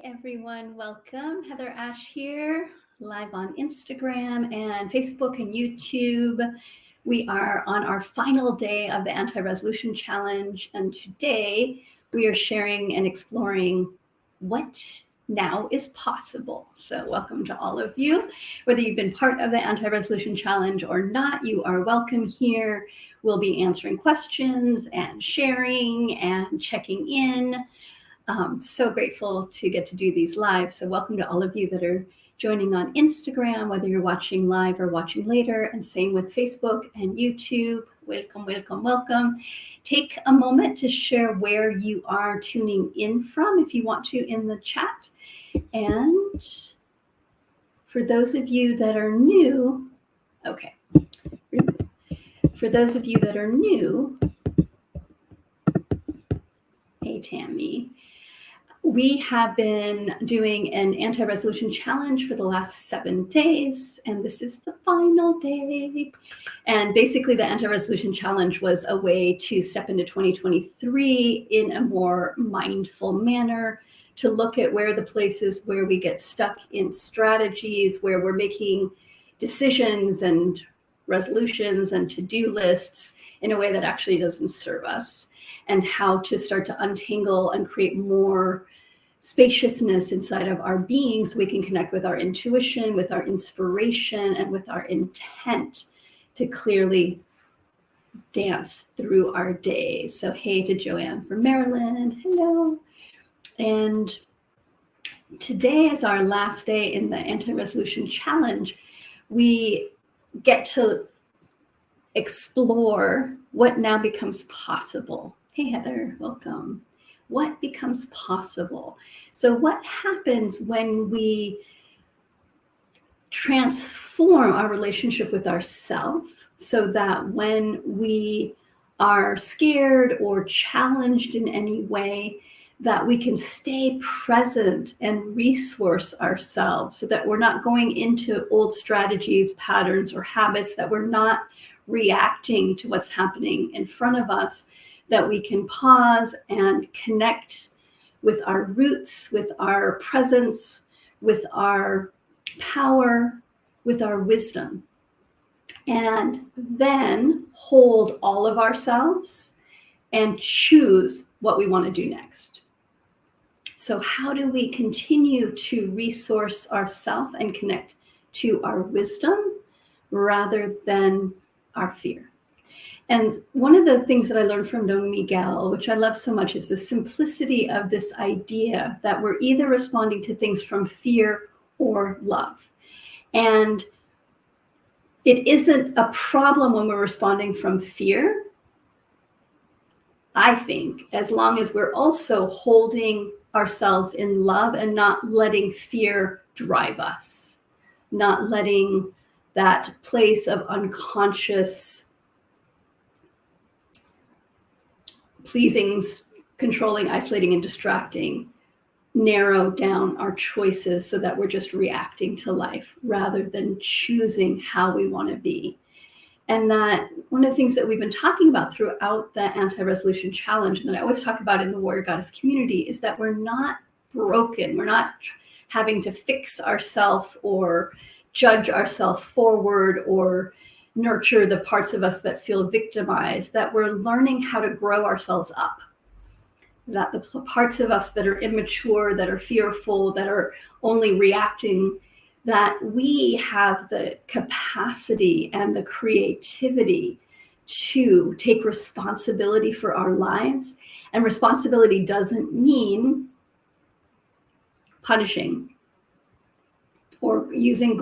everyone. Welcome. Heather Ash here, live on Instagram and Facebook and YouTube. We are on our final day of the Anti-Resolution Challenge, and today we are sharing and exploring what now is possible. So welcome to all of you. Whether you've been part of the Anti-Resolution Challenge or not, you are welcome here. We'll be answering questions and sharing and checking in. So grateful to get to do these live. So welcome to all of you that are joining on Instagram, whether you're watching live or watching later, and same with Facebook and YouTube. Welcome, welcome, welcome. Take a moment to share where you are tuning in from if you want to in the chat. And for those of you that are new, okay. For those of you that are new, hey Tammy. We have been doing an anti-resolution challenge for the last 7 days, and this is the final day. And basically the anti-resolution challenge was a way to step into 2023 in a more mindful manner, to look at where the places where we get stuck in strategies, where we're making decisions and resolutions and to-do lists in a way that actually doesn't serve us, and how to start to untangle and create more spaciousness inside of our being so we can connect with our intuition, with our inspiration, and with our intent to clearly dance through our days. So hey to Joanne from Maryland, hello. And today is our last day in the Anti-Resolution Challenge. We get to explore what now becomes possible. Hey Heather, welcome. What becomes possible? So what happens when we transform our relationship with ourselves so that when we are scared or challenged in any way, that we can stay present and resource ourselves so that we're not going into old strategies, patterns, or habits, that we're not reacting to what's happening in front of us, that we can pause and connect with our roots, with our presence, with our power, with our wisdom, and then hold all of ourselves and choose what we want to do next. So how do we continue to resource ourselves and connect to our wisdom rather than our fear? And one of the things that I learned from Don Miguel, which I love so much, is the simplicity of this idea that we're either responding to things from fear or love. And it isn't a problem when we're responding from fear, I think, as long as we're also holding ourselves in love and not letting fear drive us, not letting that place of unconscious pleasing, controlling, isolating, and distracting narrow down our choices so that we're just reacting to life rather than choosing how we want to be. And that one of the things that we've been talking about throughout the Anti-Resolution Challenge, and that I always talk about in the Warrior Goddess community, is that we're not broken. We're not having to fix ourselves or judge ourselves forward or nurture the parts of us that feel victimized, that we're learning how to grow ourselves up, that the parts of us that are immature, that are fearful, that are only reacting, that we have the capacity and the creativity to take responsibility for our lives. And responsibility doesn't mean punishing or using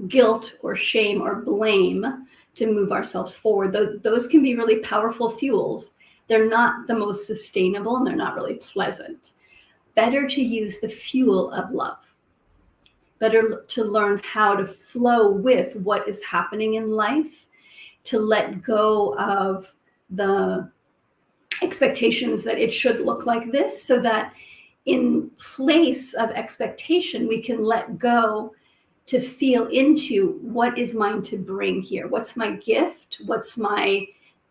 guilt or shame or blame to move ourselves forward. Those can be really powerful fuels. They're not the most sustainable and they're not really pleasant. Better to use the fuel of love. Better to learn how to flow with what is happening in life, to let go of the expectations that it should look like this, so that in place of expectation, we can let go to feel into what is mine to bring here. What's my gift? What's my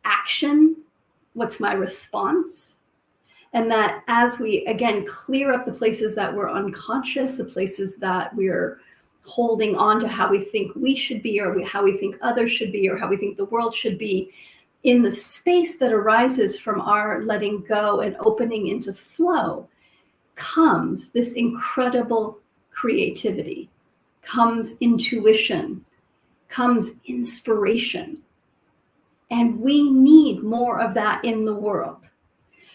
action? What's my response? And that as we, again, clear up the places that we're unconscious, the places that we're holding on to how we think we should be, or how we think others should be, or how we think the world should be, in the space that arises from our letting go and opening into flow, comes this incredible creativity, comes intuition, comes inspiration. And we need more of that in the world.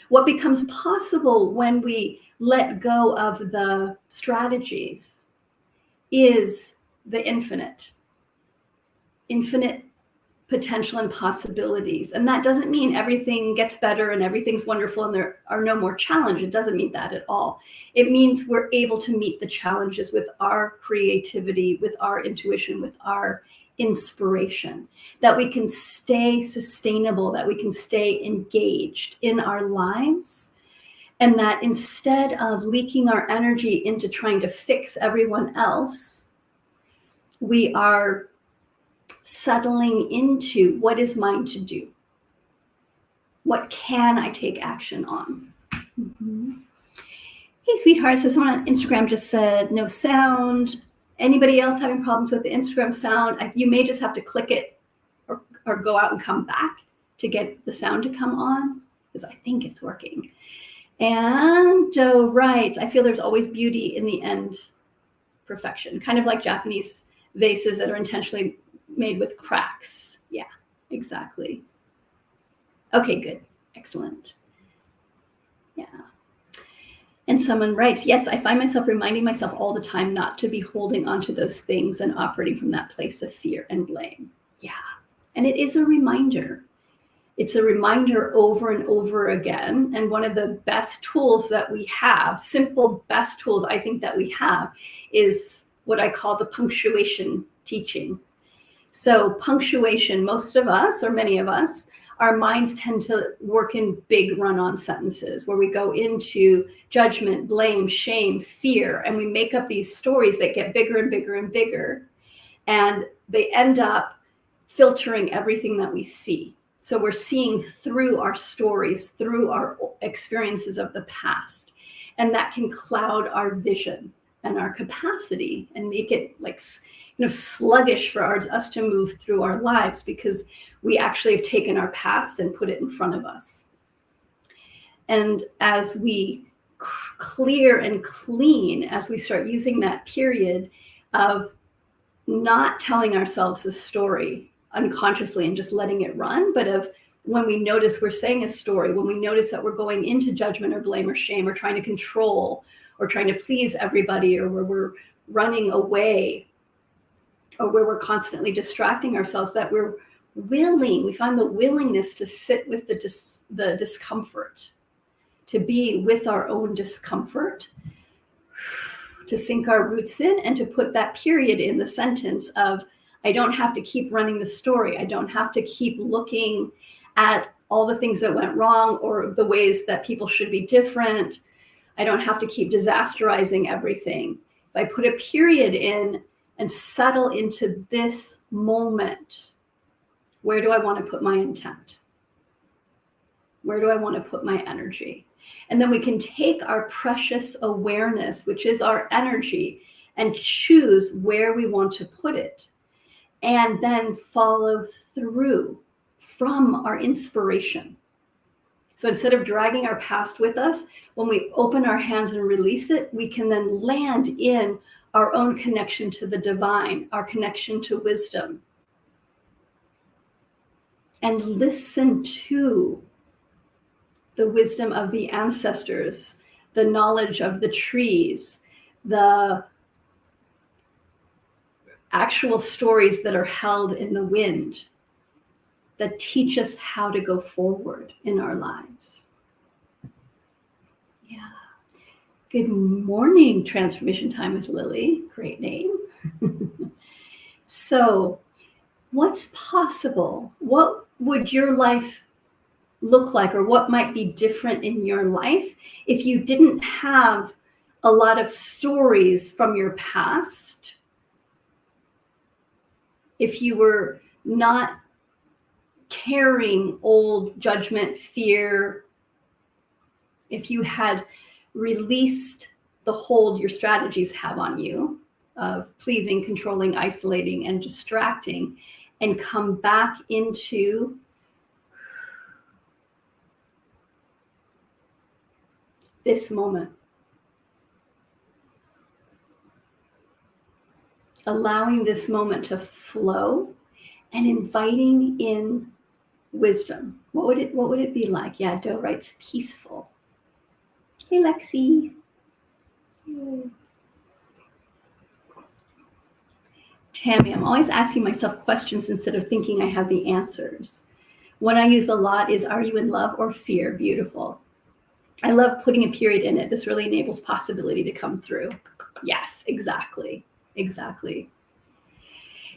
What becomes possible when we let go of the strategies is the infinite potential and possibilities. And that doesn't mean everything gets better and everything's wonderful and there are no more challenges. It doesn't mean that at all. It means we're able to meet the challenges with our creativity, with our intuition, with our inspiration, that we can stay sustainable, that we can stay engaged in our lives, and that instead of leaking our energy into trying to fix everyone else, we are settling into what is mine to do. What can I take action on? Mm-hmm. Hey, sweetheart. So someone on Instagram just said no sound. Anybody else having problems with the Instagram sound? You may just have to click it or go out and come back to get the sound to come on, because I think it's working. And Joe writes, I feel there's always beauty in the end perfection, kind of like Japanese vases that are intentionally made with cracks. Yeah, exactly. Okay, good. Excellent. Yeah. And someone writes, yes, I find myself reminding myself all the time not to be holding onto those things and operating from that place of fear and blame. Yeah. And it is a reminder. It's a reminder over and over again. And one of the best tools that we have, simple best tools I think that we have, is what I call the punctuation teaching. So punctuation, most of us, or many of us, our minds tend to work in big run-on sentences where we go into judgment, blame, shame, fear, and we make up these stories that get bigger and bigger and bigger. And they end up filtering everything that we see. So we're seeing through our stories, through our experiences of the past. And that can cloud our vision and our capacity and make it like sluggish for us to move through our lives, because we actually have taken our past and put it in front of us. And as we clear and clean, as we start using that period of not telling ourselves a story unconsciously and just letting it run, but of when we notice we're saying a story, when we notice that we're going into judgment or blame or shame or trying to control or trying to please everybody, or where we're running away, or where we're constantly distracting ourselves, that we're willing, we find the willingness to sit with the discomfort, to be with our own discomfort, to sink our roots in, and to put that period in the sentence of, I don't have to keep running the story. I don't have to keep looking at all the things that went wrong or the ways that people should be different. I don't have to keep disasterizing everything. If I put a period in and settle into this moment, where do I want to put my intent? Where do I want to put my energy? And then we can take our precious awareness, which is our energy, and choose where we want to put it, and then follow through from our inspiration. So instead of dragging our past with us, when we open our hands and release it, we can then land in our own connection to the divine, our connection to wisdom, and listen to the wisdom of the ancestors, the knowledge of the trees, the actual stories that are held in the wind that teach us how to go forward in our lives. Yeah. Good morning, Transformation Time with Lily. Great name. So, what's possible? What would your life look like, or what might be different in your life if you didn't have a lot of stories from your past? If you were not carrying old judgment, fear, if you had released the hold your strategies have on you of pleasing, controlling, isolating, and distracting, and come back into this moment. Allowing this moment to flow and inviting in wisdom. What would it be like? Yeah, Doe writes peaceful. Hey, Lexi. Yay. Tammy, I'm always asking myself questions instead of thinking I have the answers. One I use a lot is, are you in love or fear? Beautiful. I love putting a period in it. This really enables possibility to come through. Yes, exactly. Exactly.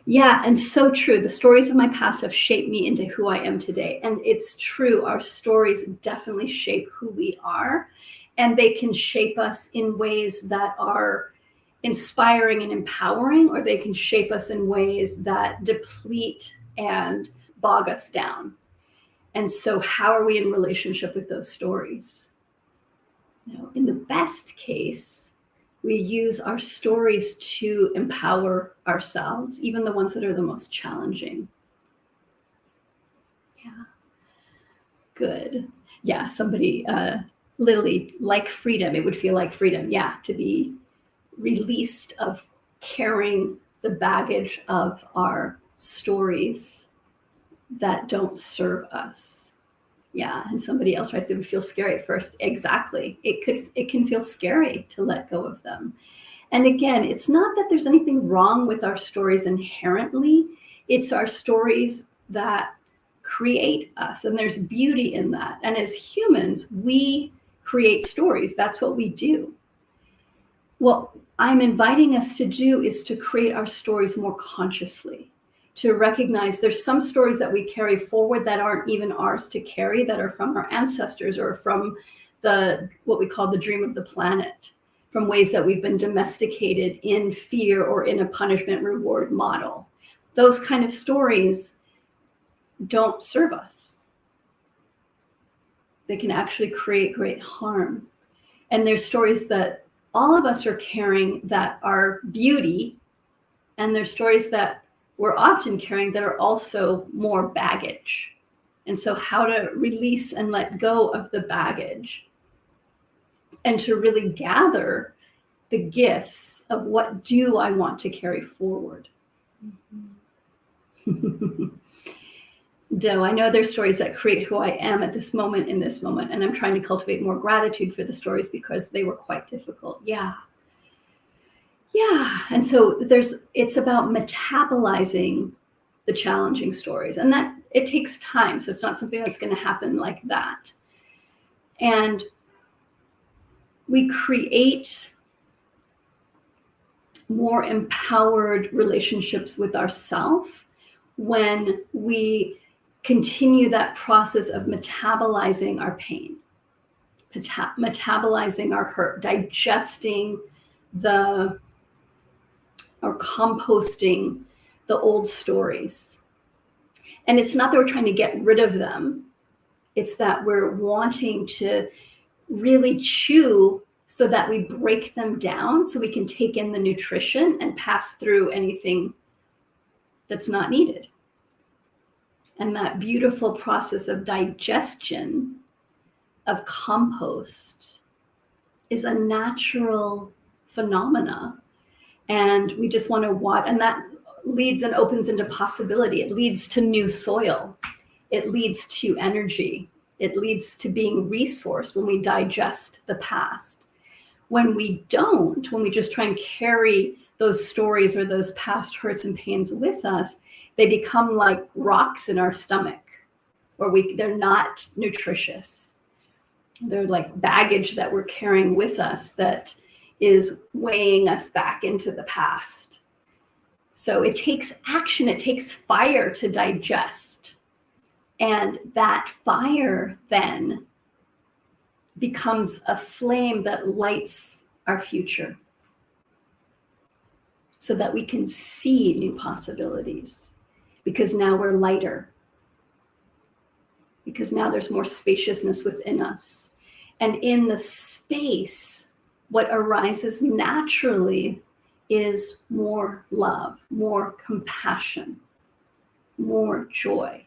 Yeah, and so true. The stories of my past have shaped me into who I am today. And it's true, our stories definitely shape who we are, and they can shape us in ways that are inspiring and empowering, or they can shape us in ways that deplete and bog us down. And so, how are we in relationship with those stories? In the best case, we use our stories to empower ourselves, even the ones that are the most challenging. Yeah. Good. Yeah. Somebody, Lily, like freedom, it would feel like freedom. Yeah. To be released of carrying the baggage of our stories that don't serve us. Yeah, and somebody else writes, it would feel scary at first. Exactly. It can feel scary to let go of them. And again, it's not that there's anything wrong with our stories inherently. It's our stories that create us, and there's beauty in that. And as humans, we create stories. That's what we do. What I'm inviting us to do is to create our stories more consciously, to recognize there's some stories that we carry forward that aren't even ours to carry, that are from our ancestors or from what we call the dream of the planet, from ways that we've been domesticated in fear or in a punishment reward model. Those kind of stories don't serve us. They can actually create great harm. And there's stories that all of us are carrying that are beauty, and there's stories that we're often carrying that are also more baggage. And so how to release and let go of the baggage and to really gather the gifts of what do I want to carry forward. Doe, I know there's stories that create who I am at this moment, in this moment, and I'm trying to cultivate more gratitude for the stories because they were quite difficult. Yeah. And so it's about metabolizing the challenging stories, and that it takes time. So it's not something that's going to happen like that. And we create more empowered relationships with ourselves when we continue that process of metabolizing our pain, metabolizing our hurt, digesting or composting the old stories. And it's not that we're trying to get rid of them. It's that we're wanting to really chew so that we break them down so we can take in the nutrition and pass through anything that's not needed. And that beautiful process of digestion, of compost, is a natural phenomena. And we just want to watch, and that leads and opens into possibility. It leads to new soil. It leads to energy. It leads to being resourced when we digest the past. When we don't, when we just try and carry those stories or those past hurts and pains with us, they become like rocks in our stomach, or they're not nutritious. They're like baggage that we're carrying with us that is weighing us back into the past. So it takes action, it takes fire to digest. And that fire then becomes a flame that lights our future so that we can see new possibilities, because now we're lighter, because now there's more spaciousness within us. And in the space, what arises naturally is more love, more compassion, more joy.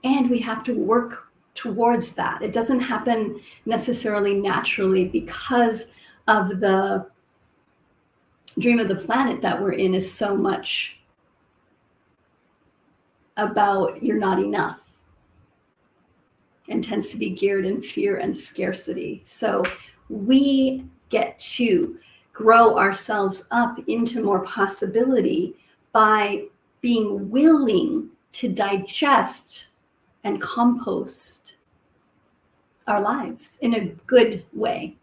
And we have to work towards that. It doesn't happen necessarily naturally because of the dream of the planet that we're in is so much about you're not enough and tends to be geared in fear and scarcity. So we get to grow ourselves up into more possibility by being willing to digest and compost our lives in a good way.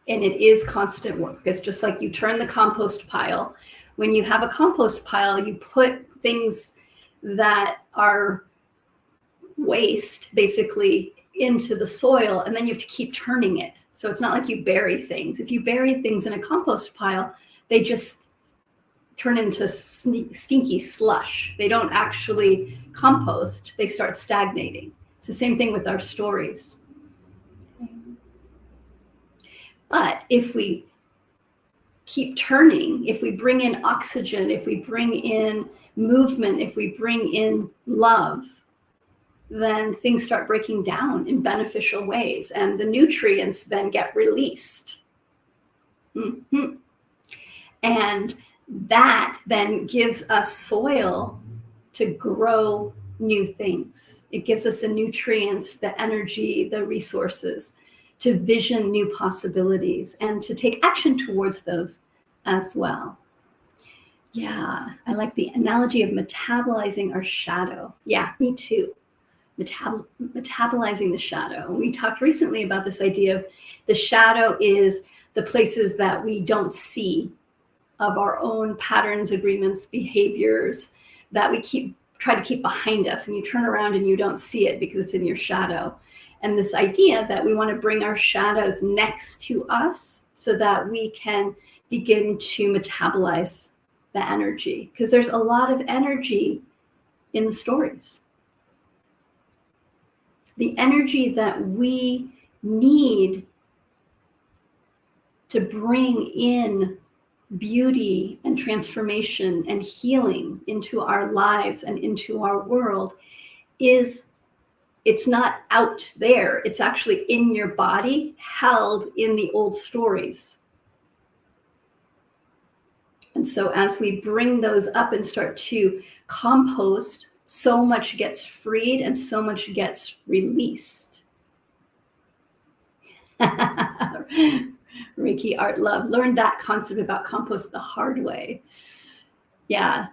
And it is constant work. It's just like you turn the compost pile. When you have a compost pile, you put things that are waste basically into the soil, and then you have to keep turning it. So it's not like you bury things. If you bury things in a compost pile, they just turn into stinky slush. They don't actually compost. They start stagnating. It's the same thing with our stories. But if we keep turning, if we bring in oxygen, if we bring in movement, if we bring in love, then things start breaking down in beneficial ways, and the nutrients then get released. Mm-hmm. And that then gives us soil to grow new things. It gives us the nutrients, the energy, the resources to vision new possibilities and to take action towards those as well. Yeah, I like the analogy of metabolizing our shadow. Yeah, me too. Metabolizing the shadow. We talked recently about this idea of the shadow is the places that we don't see of our own patterns, agreements, behaviors that we try to keep behind us, and you turn around and you don't see it because it's in your shadow. And this idea that we want to bring our shadows next to us so that we can begin to metabolize the energy, because there's a lot of energy in the stories. The energy that we need to bring in beauty and transformation and healing into our lives and into our world it's not out there. It's actually in your body, held in the old stories. And so as we bring those up and start to compost, so much gets freed and so much gets released. Reiki Art Love learned that concept about compost the hard way. Yeah,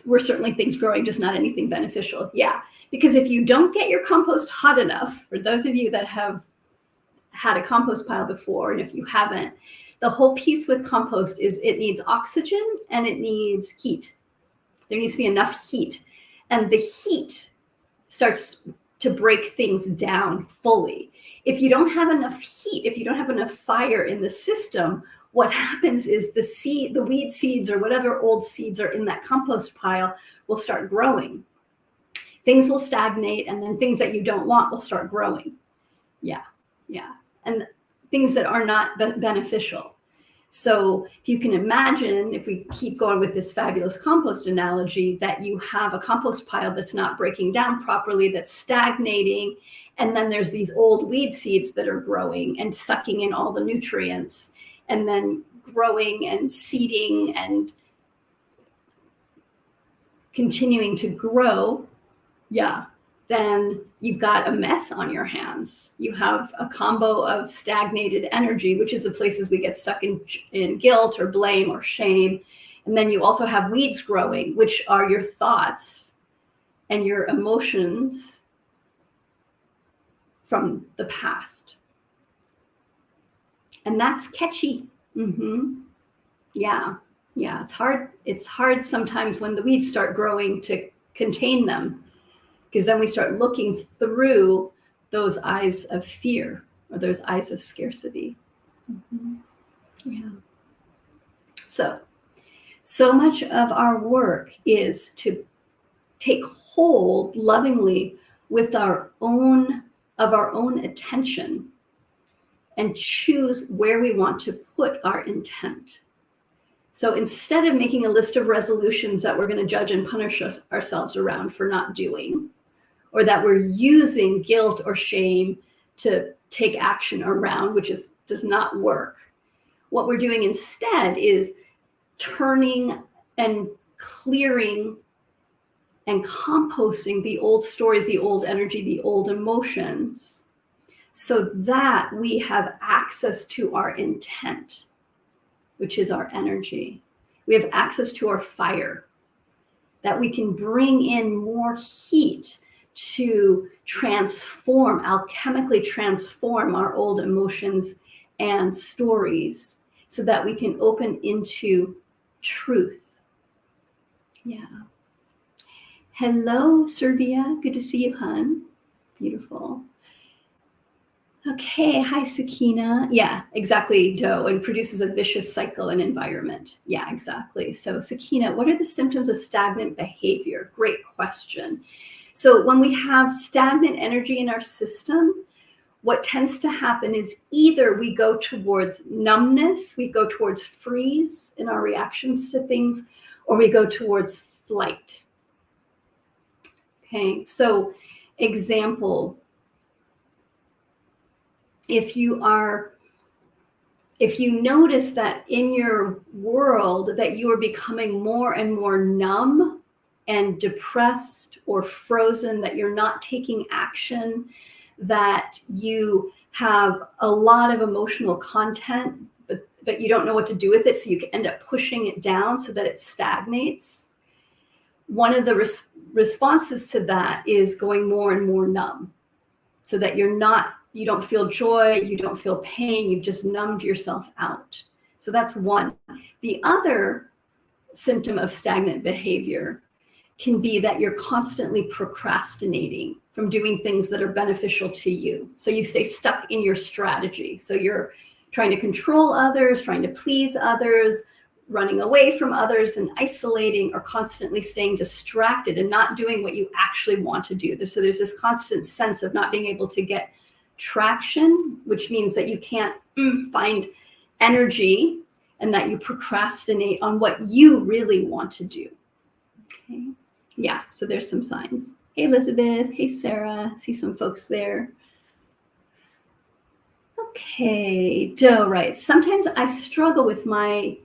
were certainly things growing, just not anything beneficial. Yeah, because if you don't get your compost hot enough, for those of you that have had a compost pile before, and if you haven't, the whole piece with compost is it needs oxygen and it needs heat. There needs to be enough heat. And the heat starts to break things down fully. If you don't have enough heat, if you don't have enough fire in the system, what happens is the weed seeds or whatever old seeds are in that compost pile will start growing. Things will stagnate, and then things that you don't want will start growing. Yeah. And things that are not beneficial. So if you can imagine, if we keep going with this fabulous compost analogy, that you have a compost pile that's not breaking down properly, that's stagnating, and then there's these old weed seeds that are growing and sucking in all the nutrients, and then growing and seeding and continuing to grow, then you've got a mess on your hands. You have a combo of stagnated energy, which is the places we get stuck in guilt or blame or shame. And then you also have weeds growing, which are your thoughts and your emotions from the past. And that's catchy. Yeah, it's hard sometimes when the weeds start growing to contain them, because then we start looking through those eyes of fear or those eyes of scarcity. Yeah. So much of our work is to take hold lovingly with our own of our own attention and choose where we want to put our intent. So instead of making a list of resolutions that we're going to judge and punish ourselves around for not doing, or that we're using guilt or shame to take action around, which does not work, what we're doing instead is turning and clearing and composting the old stories, the old energy, the old emotions, so that we have access to our intent, which is our energy. We have access to our fire, that we can bring in more heat to transform, alchemically transform our old emotions and stories so that we can open into truth. Yeah. Hello, Serbia. Good to see you, hon. Beautiful. Okay, hi, Sakina. Yeah, exactly, Doe, and produces a vicious cycle and environment. Yeah, exactly. So Sakina, what are the symptoms of stagnant behavior? Great question. So when we have stagnant energy in our system, what tends to happen is either we go towards numbness, we go towards freeze in our reactions to things, or we go towards flight. Okay, so example, if you notice that in your world that you are becoming more and more numb and depressed or frozen, that you're not taking action, that you have a lot of emotional content, but you don't know what to do with it, so you can end up pushing it down so that it stagnates. One of the responses to that is going more and more numb, so that you don't feel joy, you don't feel pain, you've just numbed yourself out. So that's one. The other symptom of stagnant behavior can be that you're constantly procrastinating from doing things that are beneficial to you. So you stay stuck in your strategy. So you're trying to control others, trying to please others, running away from others and isolating, or constantly staying distracted and not doing what you actually want to do. So there's this constant sense of not being able to get traction, which means that you can't find energy and that you procrastinate on what you really want to do. Okay. Yeah, so there's some signs. Hey, Elizabeth. Hey, Sarah. See some folks there. Okay, Joe writes, sometimes I struggle with my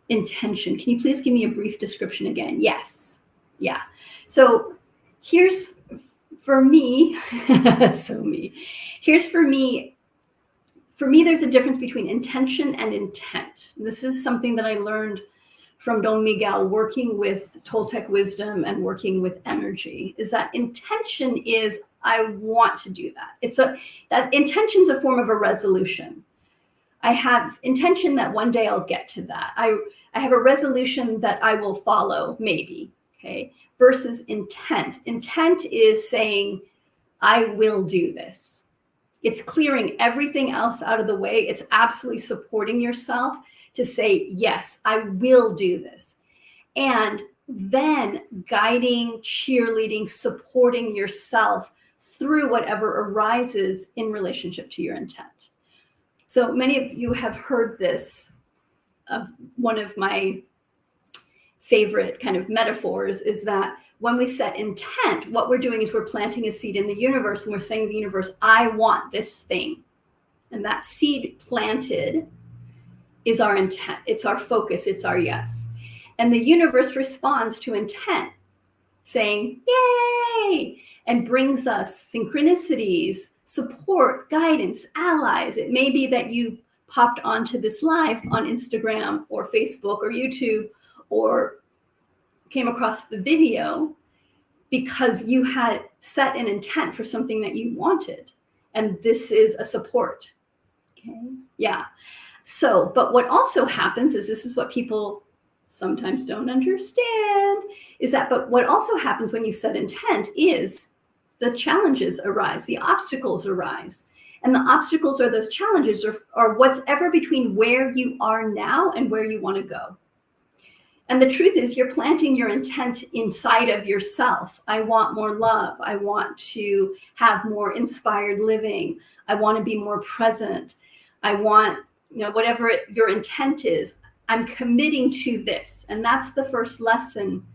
intention. Can you please give me a brief description again? Yes. Yeah. So here's for me, here's for me, there's a difference between intention and intent. This is something that I learned from Don Miguel, working with Toltec wisdom and working with energy, is that intention is, I want to do that. That intention's a form of a resolution. I have intention that one day I'll get to that. I have a resolution that I will follow, maybe, okay? Versus intent. Intent is saying, I will do this. It's clearing everything else out of the way. It's absolutely supporting yourself to say, yes, I will do this. And then guiding, cheerleading, supporting yourself through whatever arises in relationship to your intent. So many of you have heard this. One of my favorite kind of metaphors is that when we set intent, what we're doing is we're planting a seed in the universe, and we're saying to the universe, I want this thing. And that seed planted is our intent. It's our focus. It's our yes. And the universe responds to intent, saying, yay, and brings us synchronicities, support, guidance, allies. It may be that you popped onto this live on Instagram or Facebook or YouTube, or came across the video because you had set an intent for something that you wanted. And this is a support. Okay. Yeah. So, but what also happens is, this is what people sometimes don't understand, is that, but what also happens when you set intent is the challenges arise, the obstacles arise. And the obstacles or those challenges are what's ever between where you are now and where you want to go. And the truth is, you're planting your intent inside of yourself. I want more love. I want to have more inspired living. I want to be more present. I want, whatever your intent is, I'm committing to this. And that's the first lesson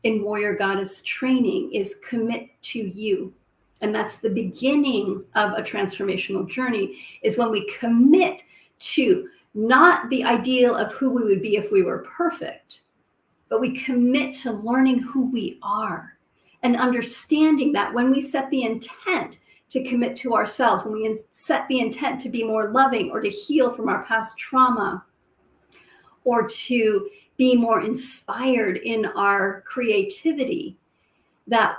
in Warrior Goddess training, is commit to you. And that's the beginning of a transformational journey, is when we commit to not the ideal of who we would be if we were perfect, but we commit to learning who we are and understanding that when we set the intent to commit to ourselves, when we set the intent to be more loving or to heal from our past trauma, or to be more inspired in our creativity, that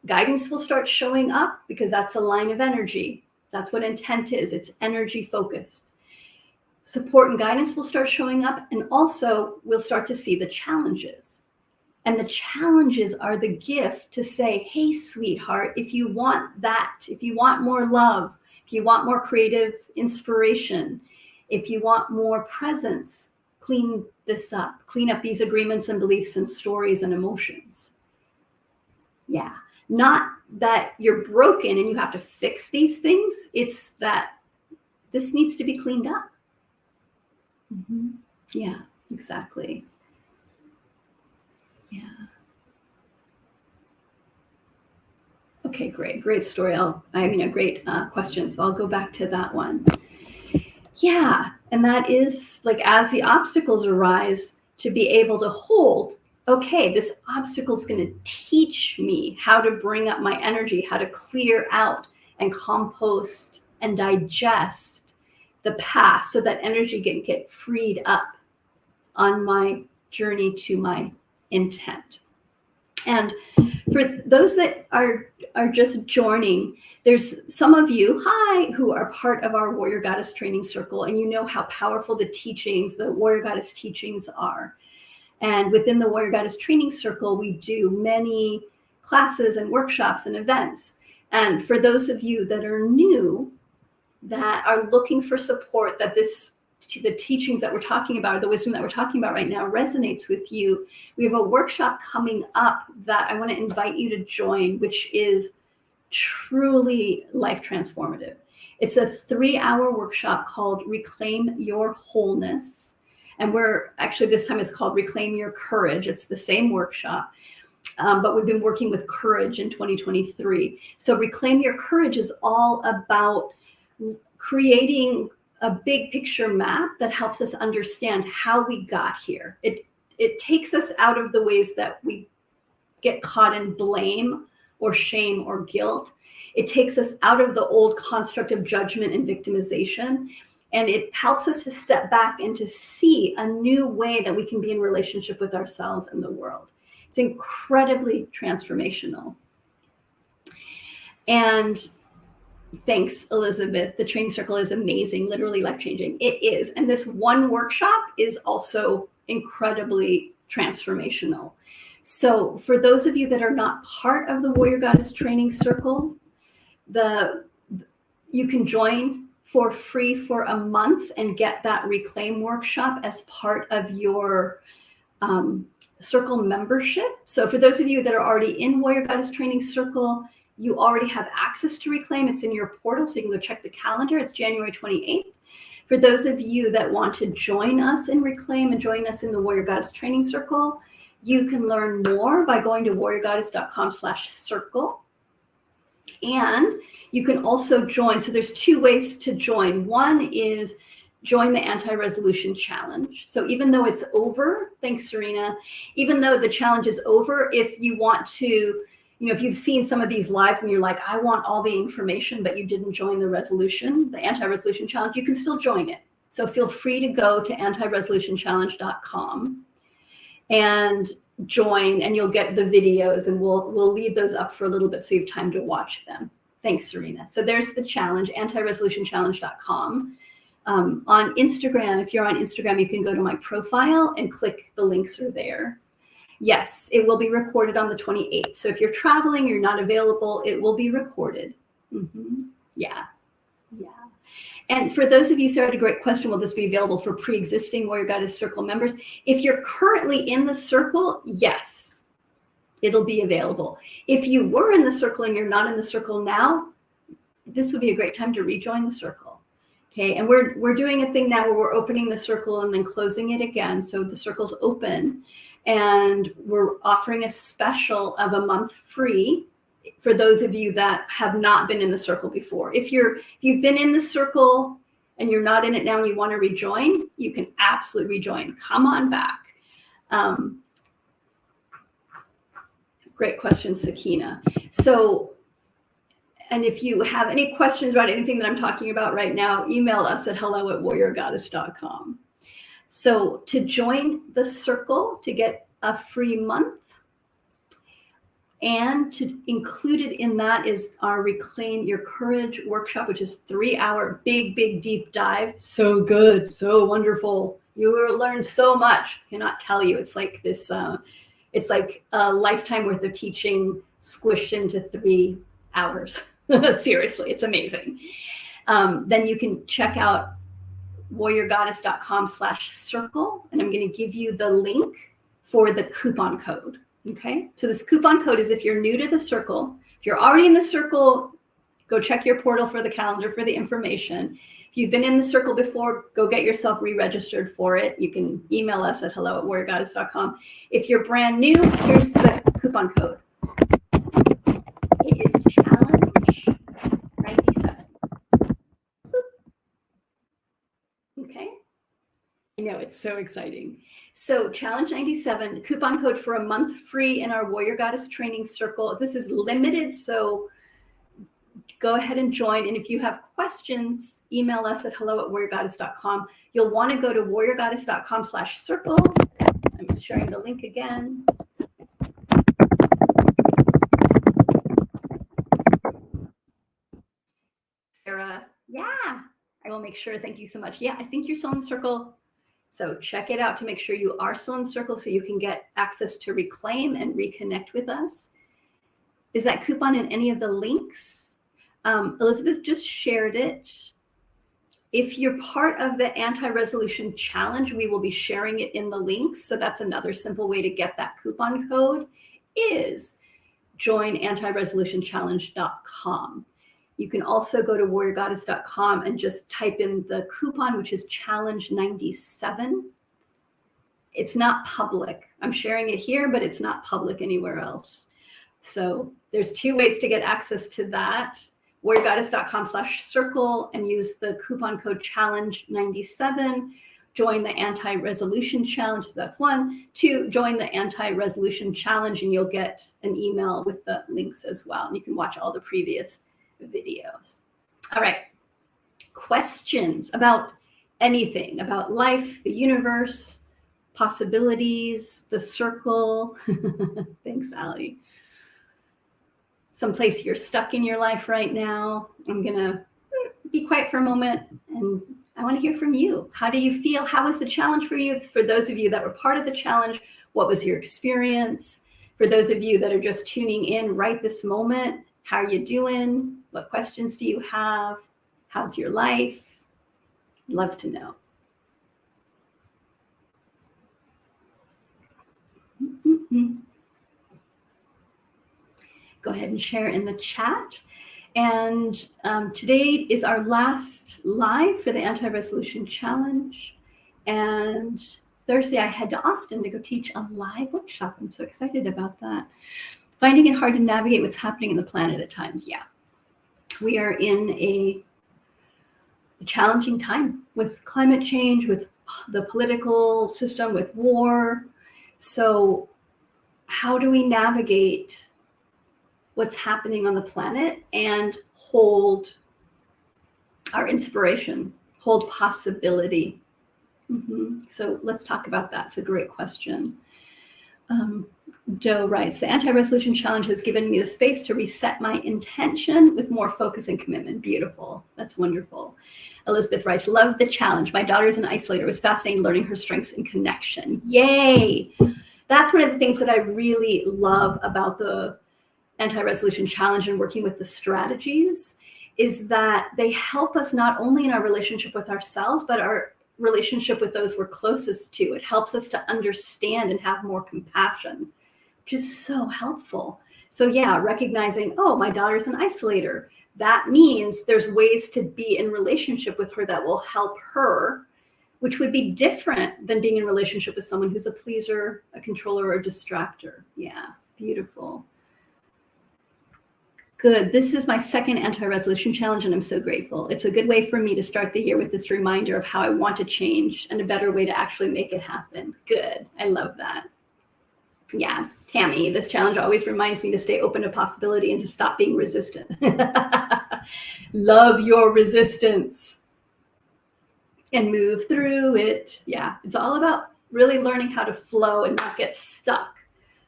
guidance will start showing up, because that's a line of energy. That's what intent is. It's energy focused. Support and guidance will start showing up, and also we'll start to see the challenges. And the challenges are the gift to say, hey, sweetheart, if you want that, if you want more love, if you want more creative inspiration, if you want more presence, clean this up. Clean up these agreements and beliefs and stories and emotions. Yeah. Not that you're broken and you have to fix these things. It's that this needs to be cleaned up. Mm-hmm. Yeah, exactly. Yeah. Okay, great. Great story. A great question. So I'll go back to that one. Yeah. And that is like, as the obstacles arise, to be able to hold, okay, this obstacle is going to teach me how to bring up my energy, how to clear out and compost and digest the past, so that energy can get freed up on my journey to my intent. And for those that are just joining, there's some of you, hi, who are part of our Warrior Goddess training circle, and you know how powerful the teachings, the Warrior Goddess teachings are. And within the Warrior Goddess training circle, we do many classes and workshops and events. And for those of you that are new, that are looking for support, that the teachings that we're talking about, the wisdom that we're talking about right now resonates with you, we have a workshop coming up that I want to invite you to join, which is truly life transformative. It's a 3-hour workshop called Reclaim Your Wholeness. And this time it's called Reclaim Your Courage. It's the same workshop, but we've been working with courage in 2023. So Reclaim Your Courage is all about creating a big picture map that helps us understand how we got here. It takes us out of the ways that we get caught in blame or shame or guilt. It takes us out of the old construct of judgment and victimization. And it helps us to step back and to see a new way that we can be in relationship with ourselves and the world. It's incredibly transformational. And thanks, Elizabeth. The training circle is amazing, literally life-changing. It is. And this one workshop is also incredibly transformational. So for those of you that are not part of the Warrior Goddess training circle, you can join for free for a month and get that Reclaim workshop as part of your circle membership. So for those of you that are already in Warrior Goddess training circle, you already have access to Reclaim. It's in your portal, so you can go check the calendar. It's January 28th. For those of you that want to join us in Reclaim and join us in the Warrior Goddess training circle, you can learn more by going to warriorgoddess.com/circle. And you can also join. So there's 2 ways to join. One is join the Anti-Resolution Challenge. So even though it's over, thanks, Serena, even though the challenge is over, if you want to, if you've seen some of these lives and you're like, I want all the information, but you didn't join the Anti-Resolution Challenge, you can still join it. So feel free to go to antiresolutionchallenge.com and join, and you'll get the videos, and we'll leave those up for a little bit so you have time to watch them. Thanks, Serena. So there's the challenge, antiresolutionchallenge.com. On Instagram, if you're on Instagram, you can go to my profile and click the links are there. Yes, it will be recorded on the 28th. So if you're traveling, you're not available, it will be recorded. Mm-hmm. Yeah. And for those of you, Sarah had a great question, will this be available for pre-existing Warrior Goddess Circle members? If you're currently in the circle, yes, it'll be available. If you were in the circle and you're not in the circle now, this would be a great time to rejoin the circle. Okay, and we're doing a thing now where we're opening the circle and then closing it again. So the circle's open, and we're offering a special of a month free for those of you that have not been in the circle before. If you've been in the circle and you're not in it now and you want to rejoin, you can absolutely rejoin. Come on back. Great question, Sakina. So, and if you have any questions about anything that I'm talking about right now, email us at hello@warriorgoddess.com. So to join the circle, to get a free month, and to included in that is our Reclaim Your Courage workshop, which is 3-hour, big, deep dive. So good, so wonderful. You will learn so much. I cannot tell you. It's like this, it's like a lifetime worth of teaching squished into 3 hours. Seriously, it's amazing. Then you can check out warriorgoddess.com/circle, and I'm going to give you the link for the coupon code. Okay, so this coupon code is if you're new to the circle. If you're already in the circle, go check your portal for the calendar for the information. If you've been in the circle before, go get yourself re-registered for it. You can email us at hello@warriorgoddess.com. If you're brand new, here's the coupon code. It is Challenge 97. Okay. I know, it's so exciting. So Challenge 97, coupon code for a month free in our Warrior Goddess training circle. This is limited, so go ahead and join. And if you have questions, email us at hello@warriorgoddess.com. You'll want to go to warriorgoddess.com/circle. I'm just sharing the link again. Sarah, yeah, I will make sure. Thank you so much. Yeah, I think you're still in the circle. So check it out to make sure you are still in the circle so you can get access to Reclaim and reconnect with us. Is that coupon in any of the links? Elizabeth just shared it. If you're part of the Anti-Resolution Challenge, we will be sharing it in the links. So that's another simple way to get that coupon code is join antiresolutionchallenge.com. You can also go to warriorgoddess.com and just type in the coupon, which is Challenge 97. It's not public. I'm sharing it here, but it's not public anywhere else. So there's 2 ways to get access to that. warriorgoddess.com/circle and use the coupon code Challenge 97. Join the Anti-Resolution Challenge. That's 1. 2, join the Anti-Resolution Challenge and you'll get an email with the links as well. And you can watch all the previous videos. All right. Questions about anything, about life, the universe, possibilities, the circle. Thanks, Allie. Someplace you're stuck in your life right now. I'm going to be quiet for a moment and I want to hear from you. How do you feel? How was the challenge for you? For those of you that were part of the challenge, what was your experience? For those of you that are just tuning in right this moment, how are you doing? What questions do you have? How's your life? Love to know. Go ahead and share in the chat. And today is our last live for the Anti-Resolution Challenge. And Thursday, I head to Austin to go teach a live workshop. I'm so excited about that. Finding it hard to navigate what's happening in the planet at times. Yeah, we are in a challenging time with climate change, with the political system, with war. So how do we navigate what's happening on the planet and hold our inspiration, hold possibility? So let's talk about that. It's a great question. Joe writes, the Anti-Resolution Challenge has given me the space to reset my intention with more focus and commitment. Beautiful. That's wonderful. Elizabeth writes, love the challenge. My daughter's an isolator. It was fascinating learning her strengths and connection. Yay. That's one of the things that I really love about the Anti-Resolution Challenge and working with the strategies is that they help us not only in our relationship with ourselves, but our relationship with those we're closest to. It helps us to understand and have more compassion, which is so helpful. So yeah, recognizing, oh, my daughter's an isolator. That means there's ways to be in relationship with her that will help her, which would be different than being in relationship with someone who's a pleaser, a controller, or a distractor. Yeah, beautiful. Good. This is my second anti-resolution challenge, and I'm so grateful. It's a good way for me to start the year with this reminder of how I want to change and a better way to actually make it happen. Good. I love that. Yeah, Tammy, this challenge always reminds me to stay open to possibility and to stop being resistant. Love your resistance and move through it. Yeah, it's all about really learning how to flow and not get stuck.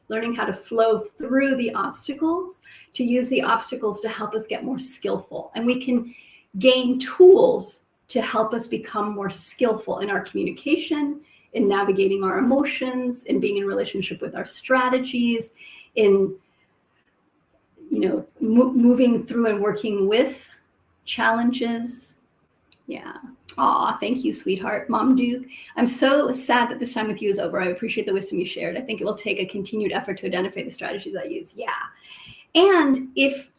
Learning how to flow through the obstacles, to use the obstacles to help us get more skillful. And we can gain tools to help us become more skillful in our communication, in navigating our emotions, in being in relationship with our strategies, in moving through and working with challenges. Yeah. Aw, thank you, sweetheart. Mom Duke, I'm so sad that this time with you is over. I appreciate the wisdom you shared. I think it will take a continued effort to identify the strategies I use. Yeah. And if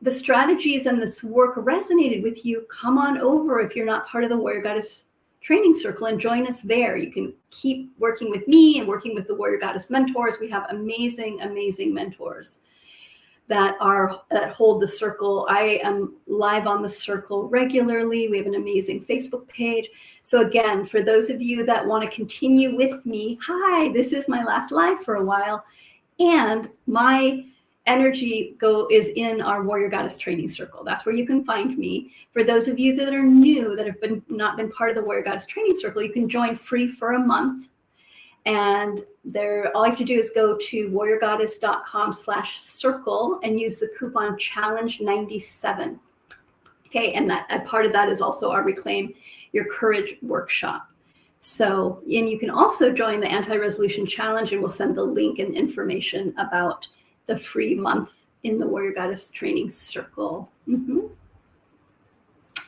the strategies and this work resonated with you, come on over if you're not part of the Warrior Goddess training circle and join us there. You can keep working with me and working with the Warrior Goddess mentors. We have amazing, amazing mentors that hold the circle. I am live on the circle regularly. We have an amazing Facebook page. So again, for those of you that want to continue with me, hi, this is my last live for a while. And my energy is in our Warrior Goddess training circle. That's where you can find me. For those of you that are new, that have not been part of the Warrior Goddess training circle, you can join free for a month. And all you have to do is go to warriorgoddess.com/circle and use the coupon challenge97. Okay, and that a part of that is also our Reclaim Your Courage workshop. So, and you can also join the Anti-Resolution Challenge, and we'll send the link and information about the free month in the Warrior Goddess training circle.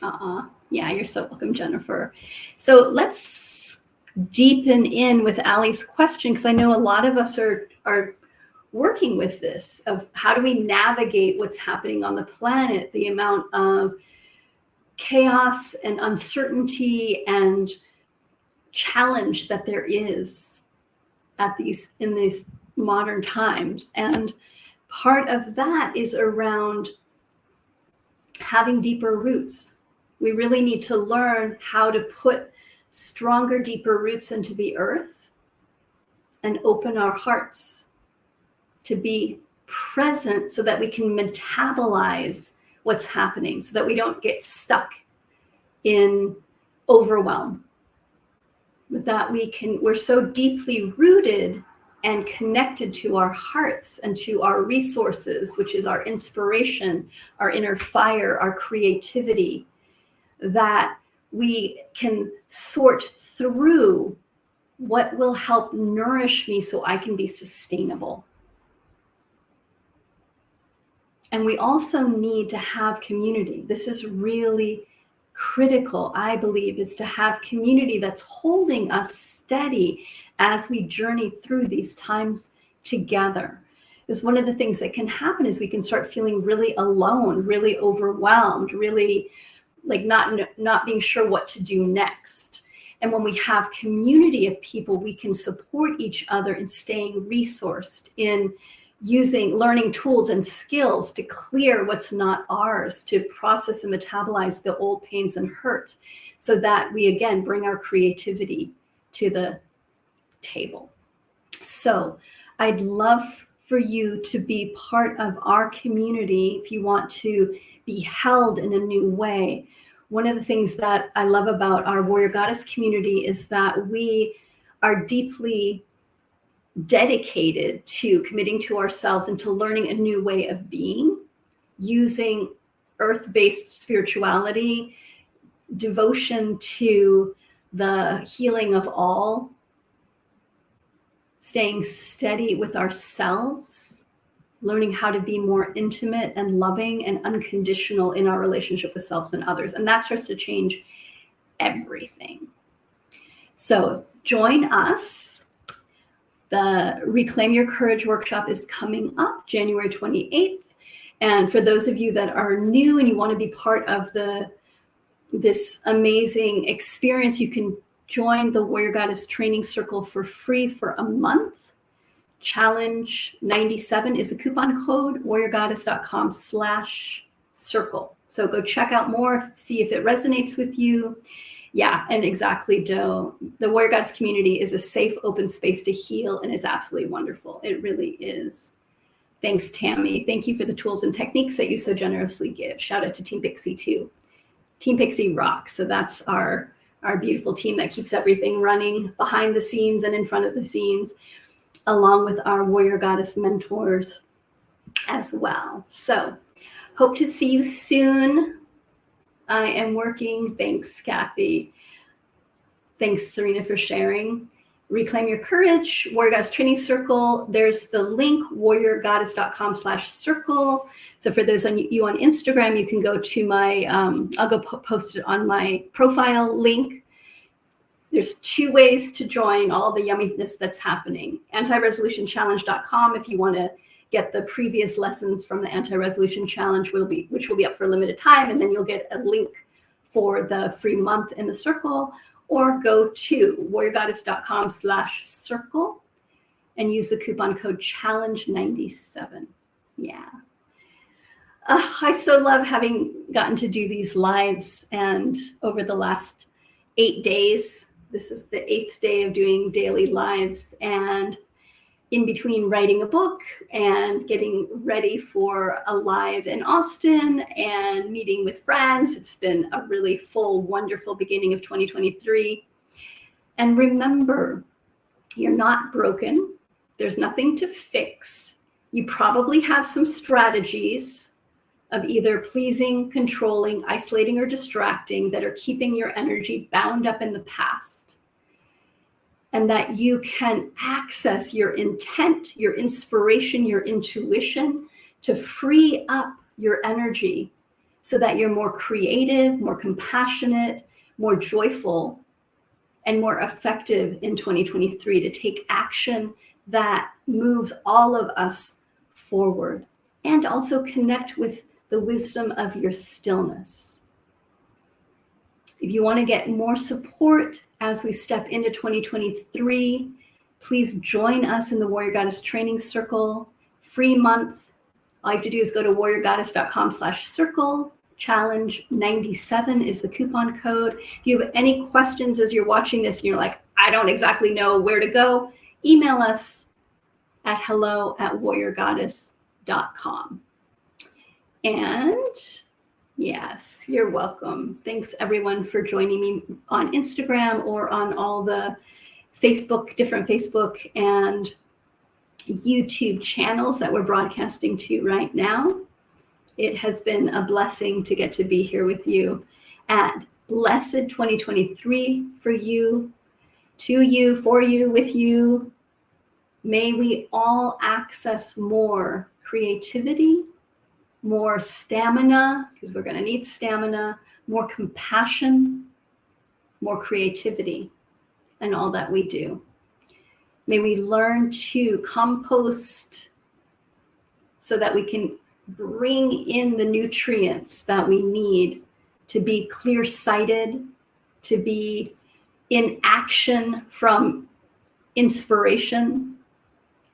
Yeah, you're so welcome, Jennifer. So let's deepen in with Allie's question, because I know a lot of us are working with this of how do we navigate what's happening on the planet, the amount of chaos and uncertainty and challenge that there is in these modern times. And part of that is around having deeper roots. We really need to learn how to put stronger, deeper roots into the earth and open our hearts to be present so that we can metabolize what's happening, so that we don't get stuck in overwhelm. That we're so deeply rooted and connected to our hearts and to our resources, which is our inspiration, our inner fire, our creativity, that we can sort through what will help nourish me so I can be sustainable. And we also need to have community. This is really critical, I believe, is to have community that's holding us steady as we journey through these times together. Because one of the things that can happen is we can start feeling really alone, really overwhelmed, really like not being sure what to do next. And when we have community of people, we can support each other in staying resourced, in learning tools and skills to clear what's not ours, to process and metabolize the old pains and hurts, so that we again bring our creativity to the table. So I'd love for you to be part of our community if you want to be held in a new way. One of the things that I love about our Warrior Goddess community is that we are deeply dedicated to committing to ourselves and to learning a new way of being, using earth-based spirituality, devotion to the healing of all, staying steady with ourselves, learning how to be more intimate and loving and unconditional in our relationship with selves and others. And that starts to change everything. So join us. The Reclaim Your Courage workshop is coming up January 28th. And for those of you that are new and you want to be part of this amazing experience, you can join the Warrior Goddess Training Circle for free for a month. Challenge 97 is a coupon code, warriorgoddess.com/circle. So go check out more, see if it resonates with you. Yeah, and exactly, Joe. The Warrior Goddess community is a safe, open space to heal, and it's absolutely wonderful. It really is. Thanks, Tammy. Thank you for the tools and techniques that you so generously give. Shout out to Team Pixie too. Team Pixie rocks. So that's our beautiful team that keeps everything running behind the scenes and in front of the scenes, along with our Warrior Goddess mentors as well. So hope to see you soon. I am working. Thanks, Kathy. Thanks, Serena, for sharing. Reclaim Your Courage, Warrior Goddess Training Circle. There's the link, warriorgoddess.com/circle. So for those on you on Instagram, you can go to my, I'll go post it on my profile link. There's 2 ways to join all the yumminess that's happening. Anti-resolution-challenge.com if you want to get the previous lessons from the Anti-Resolution Challenge, which will be up for a limited time, and then you'll get a link for the free month in the circle, or go to warriorgoddess.com/circle and use the coupon code challenge97. Yeah. I so love having gotten to do these lives, and over the last 8 days, this is the 8th day of doing daily lives, and in between writing a book and getting ready for a live in Austin and meeting with friends, it's been a really full, wonderful beginning of 2023. And remember, you're not broken. There's nothing to fix. You probably have some strategies of either pleasing, controlling, isolating, or distracting that are keeping your energy bound up in the past. And that you can access your intent, your inspiration, your intuition to free up your energy so that you're more creative, more compassionate, more joyful, and more effective in 2023 to take action that moves all of us forward, and also connect with the wisdom of your stillness. If you want to get more support as we step into 2023, please join us in the Warrior Goddess Training Circle. Free month. All you have to do is go to warriorgoddess.com/circle. Challenge 97 is the coupon code. If you have any questions as you're watching this and you're like, I don't exactly know where to go, email us at hello@warriorgoddess.com. And yes, you're welcome. Thanks everyone for joining me on Instagram or on all the different Facebook and YouTube channels that we're broadcasting to right now. It has been a blessing to get to be here with you at Blessed 2023 for you, to you, for you, with you. May we all access more creativity, more stamina, because we're going to need stamina, more compassion, more creativity in all that we do. May we learn to compost so that we can bring in the nutrients that we need to be clear-sighted, to be in action from inspiration,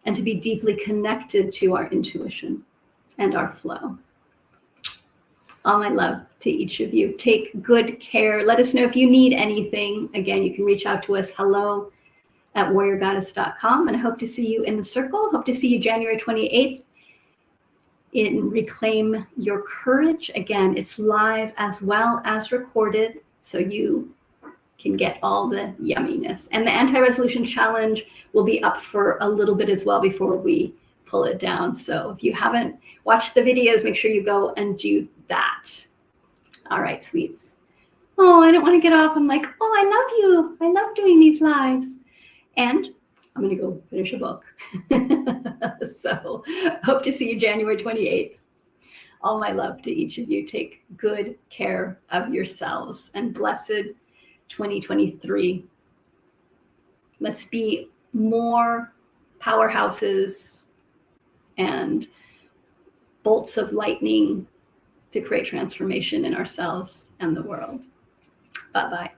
and to be deeply connected to our intuition and our flow. All my love to each of you. Take good care. Let us know if you need anything. Again, you can reach out to us, hello@warriorgoddess.com. And I hope to see you in the circle. Hope to see you January 28th in Reclaim Your Courage. Again, it's live as well as recorded, so you can get all the yumminess. And the Anti-Resolution Challenge will be up for a little bit as well before we pull it down. So if you haven't watched the videos, make sure you go and do that. All right, sweets. Oh, I don't want to get off. I'm like, oh, I love you. I love doing these lives. And I'm going to go finish a book. So hope to see you January 28th. All my love to each of you. Take good care of yourselves, and blessed 2023. Let's be more powerhouses and bolts of lightning to create transformation in ourselves and the world. Bye-bye.